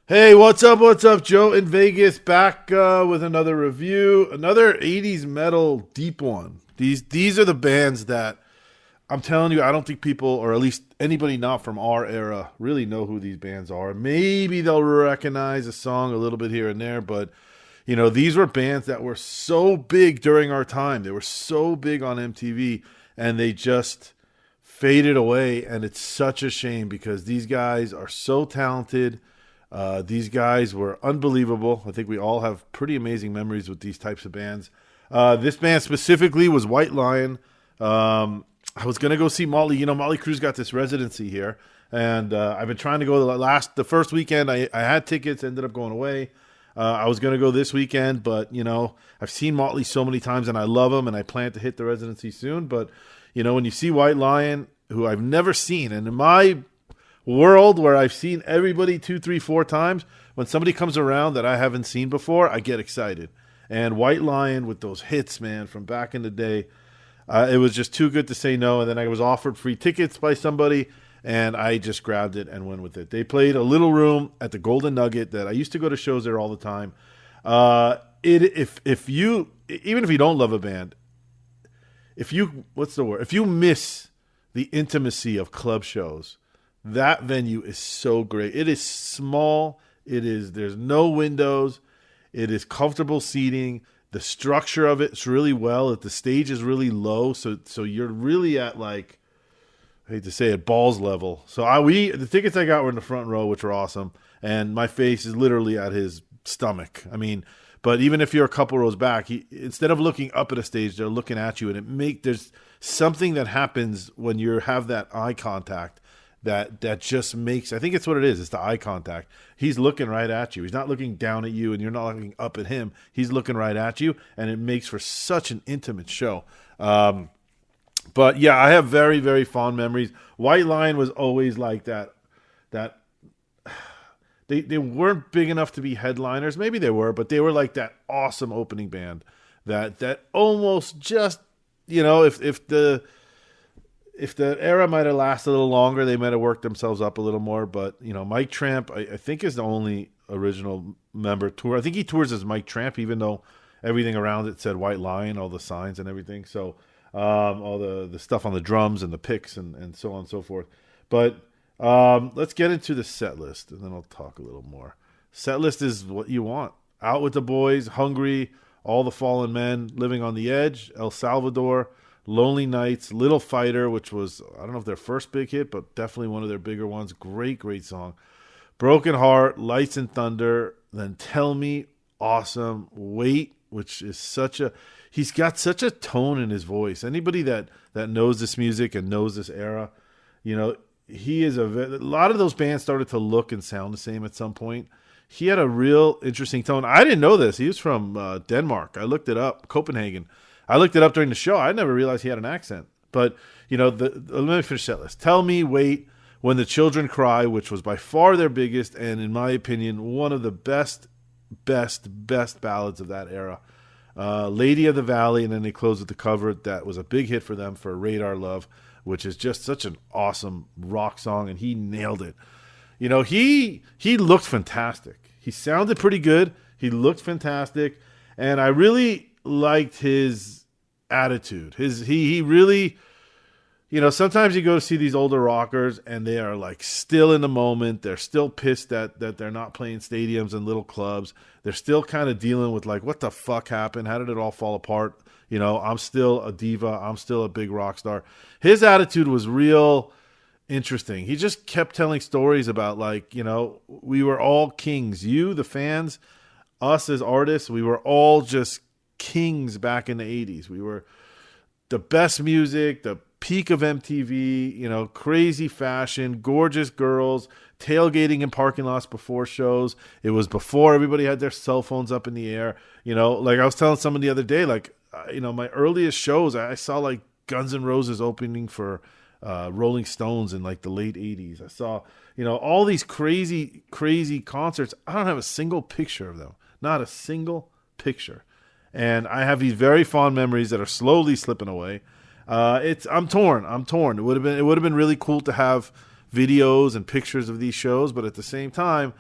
Hey, what's up? What's up? Joe in Vegas back with another review, another 80s metal deep one. These are the bands that I'm telling you, I don't think people, or at least anybody not from our era, really know who these bands are. Maybe they'll recognize a song a little bit here and there, but these were bands that were so big during our time. They were so big on MTV, and they just faded away, and it's such a shame because these guys are so talented. These guys were unbelievable. I think we all have pretty amazing memories with these types of bands. This band specifically was White Lion. I was going to go see Motley. Motley Crue's got this residency here, and I've been trying to go the first weekend. I had tickets, ended up going away. I was going to go this weekend, but, I've seen Motley so many times, and I love them, and I plan to hit the residency soon. But, when you see White Lion, who I've never seen, and in my world where I've seen everybody 2, 3, 4 times, when somebody comes around that I haven't seen before, I get excited. And White Lion with those hits, man, from back in the day, it was just too good to say no. And then I was offered free tickets by somebody, and I just grabbed it and went with it. They played a little room at the Golden Nugget that I used to go to shows there all the time. If you even if you don't love a band, if you miss the intimacy of club shows, that venue is so great. It is small. There's no windows. It is comfortable seating. The structure of it's really well. The stage is really low, so you're really at, like, I hate to say it, balls level. So the tickets I got were in the front row, which were awesome, and my face is literally at his stomach. I mean, but even if you're a couple rows back, instead of looking up at a stage, they're looking at you, and there's something that happens when you have that eye contact. That just makes, I think it's what it is. It's the eye contact. He's looking right at you. He's not looking down at you, and you're not looking up at him. He's looking right at you, and it makes for such an intimate show. But yeah, I have very, very fond memories. White Lion was always like that. They weren't big enough to be headliners. Maybe they were, but they were like that awesome opening band that almost just, if the era might have lasted a little longer, they might have worked themselves up a little more. But, Mike Tramp, I think, is the only original member tour. I think he tours as Mike Tramp, even though everything around it said White Lion, all the signs and everything. So all the stuff on the drums and the picks and so on and so forth. But let's get into the set list, and then I'll talk a little more. Set list is what you want. Out with the Boys, Hungry, All the Fallen Men, Living on the Edge, El Salvador, Lonely Nights, Little Fighter, which was, I don't know if their first big hit, but definitely one of their bigger ones. Great, great song. Broken Heart, Lights and Thunder, then Tell Me, awesome. Wait, which is he's got such a tone in his voice. Anybody that knows this music and knows this era, he is a lot of those bands started to look and sound the same at some point. He had a real interesting tone. I didn't know this. He was from Denmark. I looked it up, Copenhagen. I looked it up during the show. I never realized he had an accent. But, let me finish that list. Tell Me, Wait, When the Children Cry, which was by far their biggest and, in my opinion, one of the best ballads of that era. Lady of the Valley, and then they closed with the cover. That was a big hit for them, for Radar Love, which is just such an awesome rock song, and he nailed it. He looked fantastic. He sounded pretty good. He looked fantastic, and I really liked his attitude. He really, sometimes you go to see these older rockers and they are like still in the moment. They're still pissed that they're not playing stadiums and little clubs. They're still kind of dealing with, like, what the fuck happened? How did it all fall apart? I'm still a diva. I'm still a big rock star. His attitude was real interesting. He just kept telling stories about, like, we were all kings. You, the fans, us as artists, we were all just kings back in the 80s. We were the best music, the peak of MTV, crazy fashion, gorgeous girls, tailgating in parking lots before shows. It was before everybody had their cell phones up in the air. Like I was telling someone the other day, like, my earliest shows, I saw, like, Guns N' Roses opening for Rolling Stones in, like, the late 80s. I saw, all these crazy, crazy concerts. I don't have a single picture of them. Not a single picture. And I have these very fond memories that are slowly slipping away. I'm torn. It would have been really cool to have videos and pictures of these shows, but at the same time,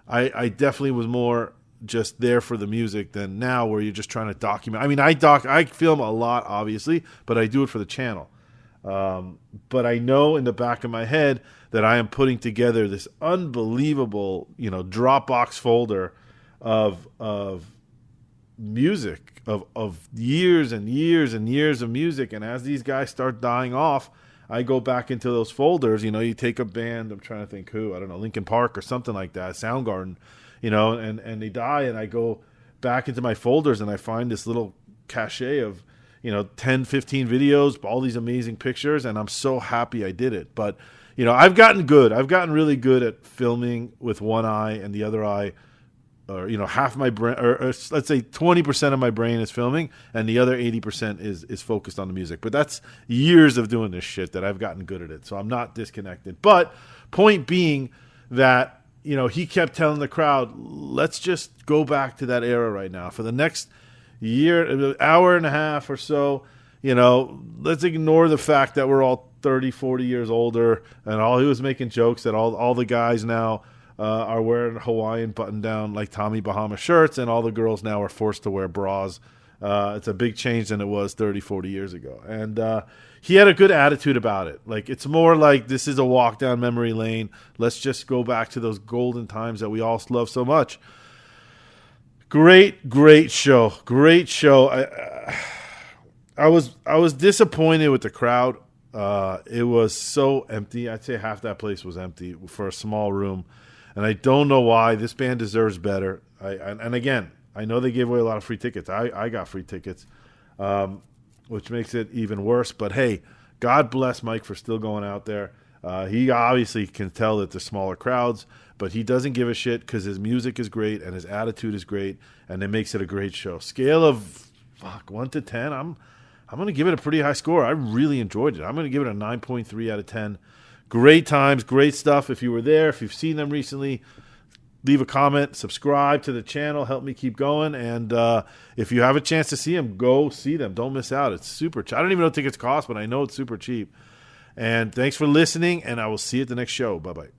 I definitely was more just there for the music than now where you're just trying to document. I mean, I film a lot, obviously, but I do it for the channel. But I know in the back of my head that I am putting together this unbelievable, Dropbox folder of music, of years and years and years of music. And as these guys start dying off, I go back into those folders. You take a band, I'm trying to think who, I don't know, Linkin Park or something like that, Soundgarden, and they die, and I go back into my folders and I find this little cache of 10, 15 videos, all these amazing pictures, and I'm so happy I did it. But, I've gotten good. I've gotten really good at filming with one eye, and the other eye, or, half my brain, or let's say 20% of my brain is filming, and the other 80% is focused on the music. But that's years of doing this shit that I've gotten good at it, so I'm not disconnected. But point being that, he kept telling the crowd, let's just go back to that era right now. For the next year, hour and a half or so, let's ignore the fact that we're all 30, 40 years older, and he was making jokes that all the guys now are wearing Hawaiian button-down like Tommy Bahama shirts, and all the girls now are forced to wear bras. It's a big change than it was 30, 40 years ago. And he had a good attitude about it. Like, it's more like this is a walk down memory lane. Let's just go back to those golden times that we all love so much. Great show. Great show. I was disappointed with the crowd. It was so empty. I'd say half that place was empty for a small room. And I don't know why. This band deserves better. And again, I know they gave away a lot of free tickets. I got free tickets, which makes it even worse. But, hey, God bless Mike for still going out there. He obviously can tell that there's smaller crowds, but he doesn't give a shit because his music is great and his attitude is great, and it makes it a great show. Scale of 1 to 10, I'm going to give it a pretty high score. I really enjoyed it. I'm going to give it a 9.3 out of 10. Great times, great stuff. If you were there, if you've seen them recently, leave a comment, subscribe to the channel, help me keep going. And if you have a chance to see them, go see them. Don't miss out. It's super cheap. I don't even know what tickets cost, but I know it's super cheap. And thanks for listening, and I will see you at the next show. Bye-bye.